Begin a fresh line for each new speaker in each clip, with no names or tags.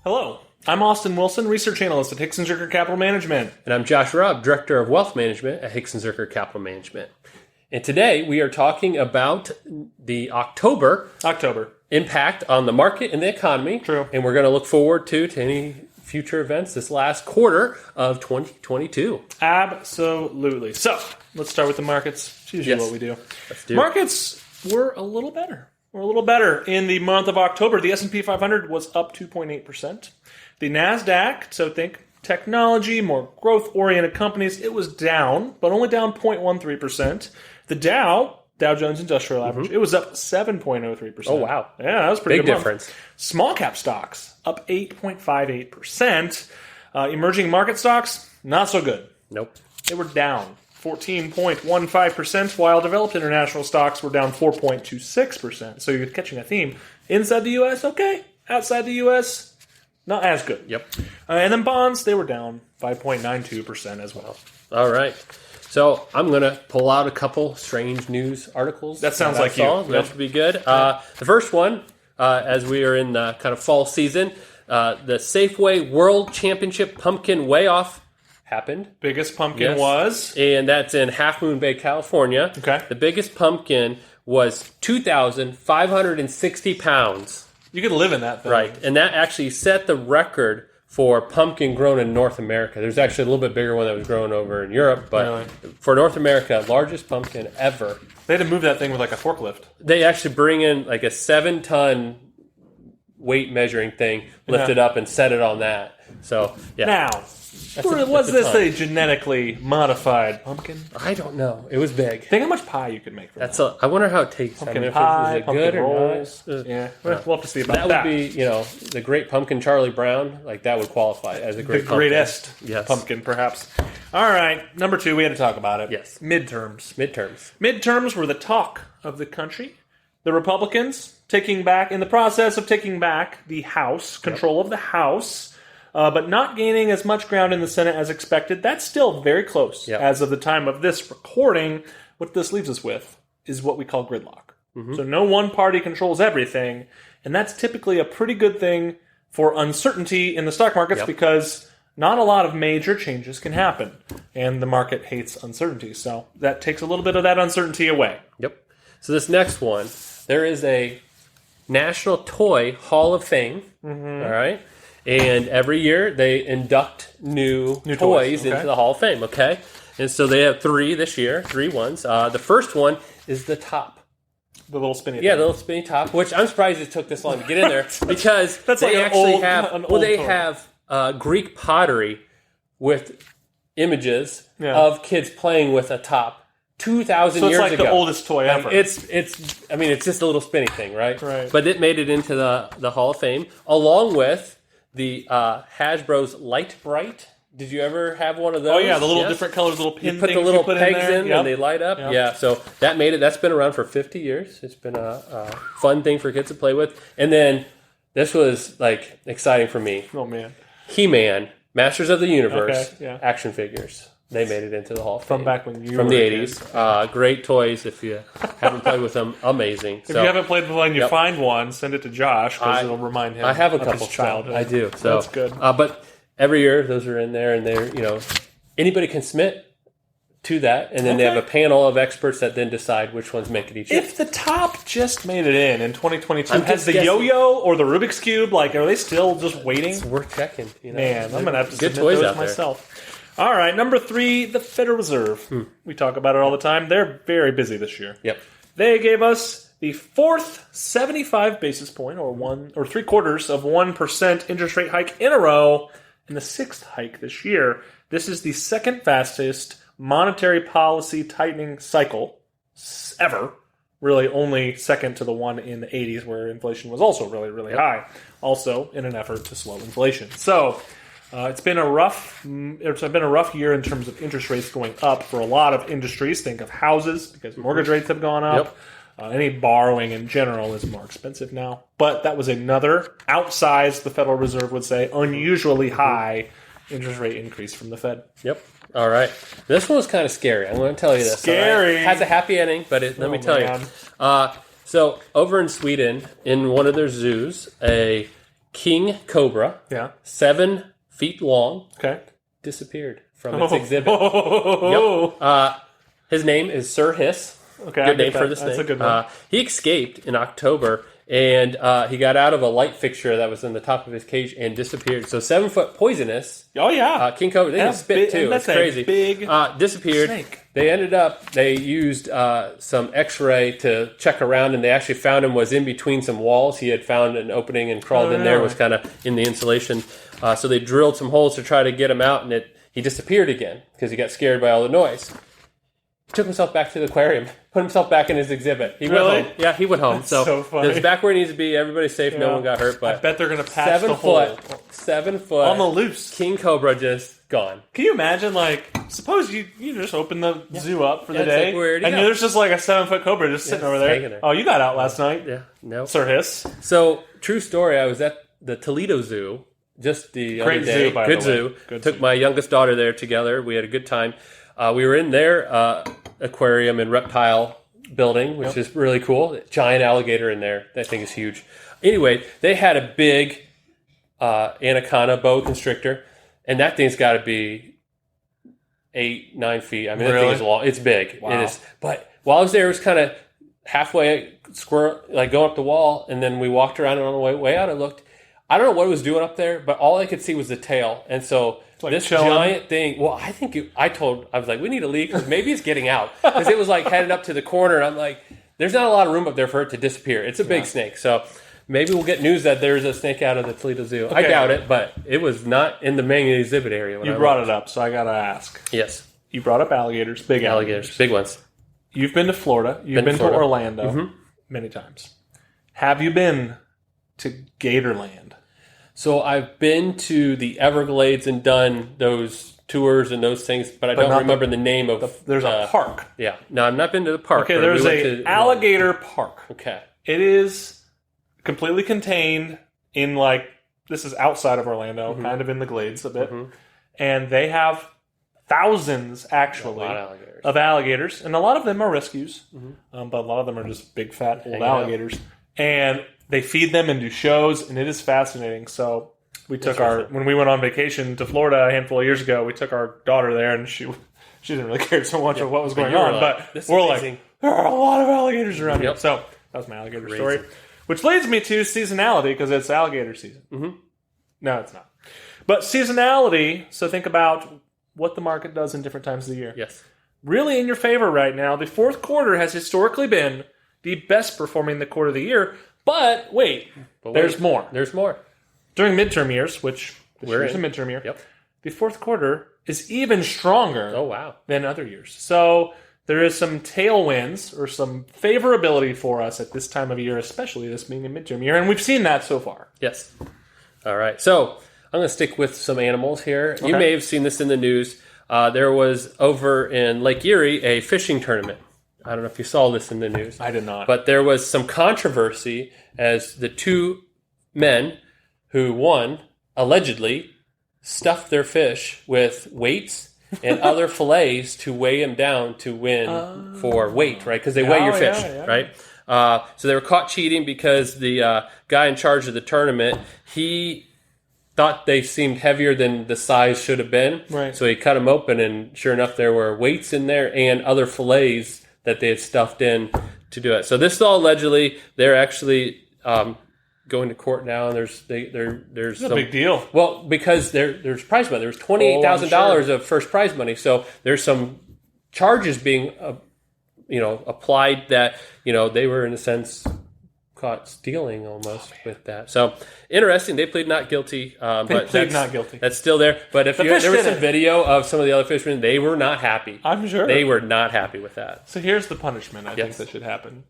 Hello, I'm Austin Wilson, Research Analyst at Hixon Zuercher Capital Management.
And I'm Josh Rubb, Director of Wealth Management at Hixon Zuercher Capital Management. And today we are talking about the October impact on the market and the economy.
True.
And we're going to look forward to any future events this last quarter of 2022.
Absolutely. So, let's start with the markets. It's usually what we do.
Let's do
Markets were a little better. In the month of October. The S&P 500 was up 2.8%. The NASDAQ, so think technology, more growth-oriented companies, it was down, but only down 0.13%. The Dow Jones Industrial Average, it was up 7.03%.
Oh, wow.
Yeah, that was pretty
Big
good
difference.
Small cap stocks, up 8.58%. Emerging market stocks, not so good.
Nope.
They were down 14.15%, while developed international stocks were down 4.26%. So you're catching a theme. Inside the U.S., okay. Outside the U.S., not as good.
Yep.
And then bonds, they were down 5.92% as well.
All right. So I'm going to pull out a couple strange news articles.
That sounds like you.
That should be good. The first one, as we are in the kind of fall season, the Safeway World Championship Pumpkin Weigh-Off happened.
Biggest pumpkin was?
And that's in Half Moon Bay, California.
Okay.
The biggest pumpkin was 2,560 pounds.
You could live in that thing.
Right. And that actually set the record for pumpkin grown in North America. There's actually a little bit bigger one that was grown over in Europe, but for North America, largest pumpkin ever.
They had to move that thing with like a forklift.
They actually bring in like a 7-ton weight measuring thing, lift it up and set it on that. So, yeah.
Now, was this a genetically modified pumpkin?
I don't know. It was big.
Think how much pie you could make from that.
I wonder how it tastes.
Pumpkin pie,
is it
pumpkin
good
rolls.
or not?
Yeah, we'll have to see about that.
That would be, the great pumpkin Charlie Brown. Like, that would qualify as a great
the
pumpkin.
greatest pumpkin, perhaps. All right, number 2, we had to talk about it.
Yes.
Midterms.
Midterms
Were the talk of the country. The Republicans in the process of taking back the House, control of the House, but not gaining as much ground in the Senate as expected. That's still very close as of the time of this recording. What this leaves us with is what we call gridlock. So no one party controls everything, and that's typically a pretty good thing for uncertainty in the stock markets because not a lot of major changes can happen, and the market hates uncertainty. So that takes a little bit of that uncertainty away.
Yep. So this next one, there is a National Toy Hall of Fame, all right? And every year they induct new toys into the Hall of Fame, okay? And so they have 3 this year, 3 ones. The first one is the top.
The little spinny
the little spinny top, which I'm surprised it took this long to get in there because
that's
they
like
actually
have
Greek pottery with images of kids playing with a top 2,000 years ago.
So it's like the oldest toy ever.
It's just a little spinny thing, right?
Right.
But it made it into the Hall of Fame, along with the Hasbro's Light Bright. Did you ever have one of those?
Oh, yeah, the little different colors, little pin
you put
things
the little
you put
pegs
in, there.
and they light up. Yeah, so that made it. That's been around for 50 years. It's been a fun thing for kids to play with. And then this was, like, exciting for me.
Oh, man.
He-Man, Masters of the Universe, action figures. They made it into the Hall of Fame.
From back when you
From
were
the
a
80s. Great toys. If you haven't played with them, amazing.
If you haven't played with one, you find one, send it to Josh because it'll remind him
I have a
of
couple
his childhood.
I do. So
that's good.
But every year, those are in there, and they're, anybody can submit to that, and then they have a panel of experts that then decide which ones make it each year.
If the top just made it in 2022, has the yo-yo or the Rubik's Cube, are they still just waiting?
It's worth checking.
Man, I'm going to have to
good
submit
toys
those
out there.
myself. All right, number 3, the Federal Reserve. We talk about it all the time. They're very busy this year.
Yep.
They gave us the 4th 75 basis point, or 3/4% interest rate hike in a row, and the 6th hike this year. This is the second fastest monetary policy tightening cycle ever. Really only second to the one in the 80s where inflation was also really, really high. Also in an effort to slow inflation. So it's been a rough year in terms of interest rates going up for a lot of industries. Think of houses because mortgage rates have gone up. Any borrowing in general is more expensive now. But that was another outsized, the Federal Reserve would say, unusually high interest rate increase from the Fed.
Yep. All right. This one was kind of scary. I'm going to tell you this.
Scary.
Right? It has a happy ending, but let me tell you. So over in Sweden, in one of their zoos, a king cobra,
Yeah.
7 feet long,
Okay.
disappeared from its exhibit.
Oh.
Yep. His name is Sir Hiss.
Okay.
Good name for the snake.
That's a good one.
He escaped in October, and he got out of a light fixture that was in the top of his cage and disappeared. So 7 foot poisonous.
Oh yeah.
King cobra. They can spit too. It's crazy.
Big
disappeared.
snake.
They used some X-ray to check around, and they actually found him was in between some walls. He had found an opening and crawled in there. Was kind of in the insulation. So they drilled some holes to try to get him out, and he disappeared again because he got scared by all the noise. He took himself back to the aquarium, put himself back in his exhibit. He went home. Yeah, he went home.
That's so funny.
It's back where he needs to be. Everybody's safe. Yeah. No one got hurt. But
I bet they're going to patch the hole.
7 foot.
On the loose.
King cobra just gone.
Can you imagine, suppose you just open the zoo up for the day,
where'd he
and
go?
there's just a 7 foot cobra just sitting over there. Oh, you got out last night.
Yeah, no.
Sir Hiss.
So, true story, I was at the Toledo Zoo just the other day.
Zoo, by
good
the way.
zoo.
Good
Took
zoo.
my youngest daughter there together. We had a good time. We were in their aquarium and reptile building, which is really cool. Giant alligator in there. That thing is huge. Anyway, they had a big anaconda boa constrictor, and that thing's got to be 8-9 feet. I mean, that thing is long. It's big.
Wow.
It is. But while I was there, it was kind of halfway going up the wall, and then we walked around, and on the way out, I don't know what it was doing up there, but all I could see was the tail, and so this
chilling.
giant thing. Well, I was like, we need to leave because maybe it's getting out because it was headed up to the corner, and I'm like, there's not a lot of room up there for it to disappear. It's a big snake, so maybe we'll get news that there's a snake out of the Toledo Zoo. Okay. I doubt it, but it was not in the main exhibit area.
You brought it up, so I gotta ask.
Yes,
you brought up alligators, big alligators,
big ones.
You've been to Florida. You've been to Orlando many times. Have you been to Gatorland?
So I've been to the Everglades and done those tours and those things, but I don't remember the name of.
There's a park.
Yeah, no, I've not been to the park.
Okay, there's a alligator park.
Okay,
it is completely contained in this is outside of Orlando, kind of in the Glades a bit, and they have thousands actually of alligators, and a lot of them are rescues, but a lot of them are just big fat old alligators, and they feed them and do shows, and it is fascinating. So we took when we went on vacation to Florida a handful of years ago, we took our daughter there, and she didn't really care so much of what was going on, but we're like, there are a lot of alligators around here. So that was my alligator story, which leads me to seasonality because it's alligator season. No, it's not. But seasonality, so think about what the market does in different times of the year.
Yes.
Really in your favor right now. The fourth quarter has historically been the best performing quarter of the year. But wait, there's more.
There's more.
During midterm years, which this year's a midterm year, the fourth quarter is even stronger than other years. So there is some tailwinds or some favorability for us at this time of year, especially this being a midterm year. And we've seen that so far.
Yes. All right. So I'm going to stick with some animals here. Okay. You may have seen this in the news. There was over in Lake Erie a fishing tournament. I don't know if you saw this in the news.
I did not.
But there was some controversy as the two men who won allegedly stuffed their fish with weights and other fillets to weigh them down to win for weight, right? Because they weigh your fish, right? So they were caught cheating because the guy in charge of the tournament, he thought they seemed heavier than the size should have been.
Right.
So he cut them open, and sure enough, there were weights in there and other fillets that they had stuffed in to do it. So this is all allegedly. They're actually going to court now, and there's
a big deal.
Well, because there's prize money. There's $28,000 of first prize money. So there's some charges being applied that they were in a sense caught stealing almost with that. So interesting. They plead not guilty. But
plead not guilty.
That's still there. But if there was some video of some of the other fishermen, they were not happy.
I'm sure
they were not happy with that.
So here's the punishment I think that should happen.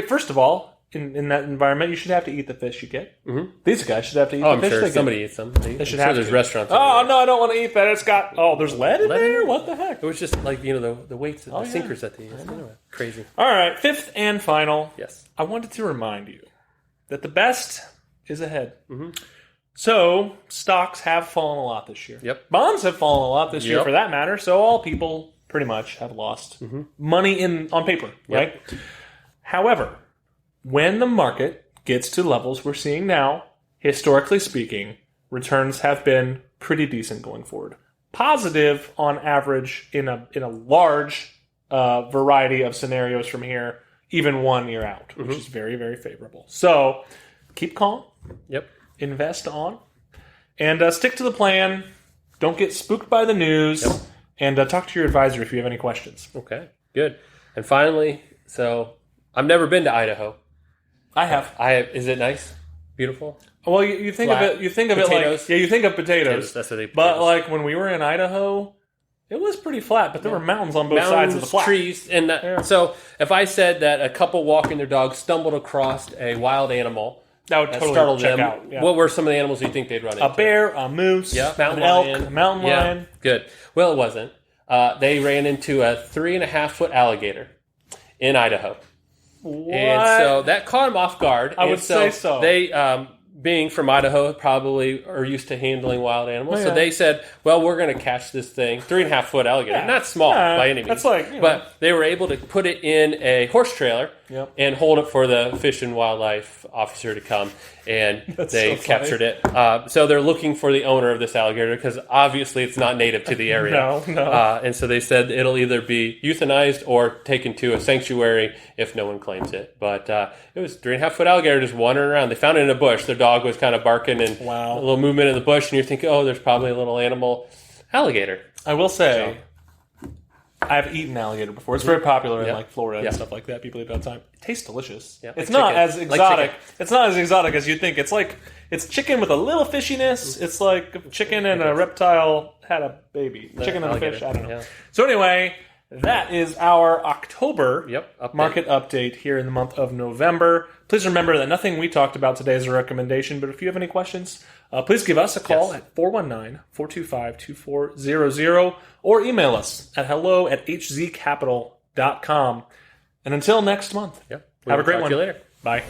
First of all, in that environment, you should have to eat the fish you get. Mm-hmm. These guys should have to eat the fish.
I'm sure somebody eats them. They should have. There's restaurants.
Oh no, I don't want to eat that. It's got there's lead in there. What the heck?
It was just like the weights, the sinkers that they use. Crazy.
All right, fifth and final.
Yes,
I wanted to remind you that the best is ahead.
Mm-hmm.
So stocks have fallen a lot this year.
Yep.
Bonds have fallen a lot this year, for that matter. So all people pretty much have lost money on paper, right? However, when the market gets to levels we're seeing now, historically speaking, returns have been pretty decent going forward. Positive on average in a large variety of scenarios from here, even 1 year out, which is very, very favorable. So keep calm.
Yep.
Invest on. And stick to the plan. Don't get spooked by the news.
Yep.
And talk to your advisor if you have any questions.
Okay, good. And finally, so I've never been to Idaho.
I have.
Is it nice? Beautiful?
Well, you think
Flat.
of it. You think of
Potatoes?
it like you think of potatoes.
That's what they.
But like when we were in Idaho, it was pretty flat. But there were mountains on both sides of the flat.
Trees, and so if I said that a couple walking their dog stumbled across a wild animal
That would totally
startled
check
them,
out. Yeah.
what were some of the animals you think they'd run into?
A bear, a moose,
mountain
an elk,
lion.
a mountain lion.
Good. Well, it wasn't. They ran into a 3.5-foot alligator in Idaho.
What?
And so that caught them off guard.
I would say so.
They, being from Idaho, probably are used to handling wild animals.
Oh, yeah.
So they said, well, we're going to catch this thing. 3.5-foot alligator.
Yeah.
Not small by any means.
That's like, you know.
But they were able to put it in a horse trailer and hold it for the Fish and Wildlife officer to come. And they
so
captured it. So they're looking for the owner of this alligator because obviously it's not native to the area.
No.
And so they said it'll either be euthanized or taken to a sanctuary if no one claims it. But it was 3.5-foot alligator just wandering around. They found it in a bush. Their dog was kind of barking and a little movement in the bush. And you're thinking, oh, there's probably a little animal alligator.
I will say, I've eaten alligator before. It's very popular in like Florida and stuff like that. People eat it all the time. It tastes delicious.
Yeah,
it's
like
not
chicken.
as exotic. It's not as exotic as you think. It's chicken with a little fishiness. It's like chicken and a reptile had a baby. Chicken and a fish. I don't know.
Yeah.
So anyway, that is our October
update.
market update here in the month of November. Please remember that nothing we talked about today is a recommendation, but if you have any questions, please give us a call at 419-425-2400 or email us at hello@hzcapital.com. And until next month, have a great one.
See you later.
Bye.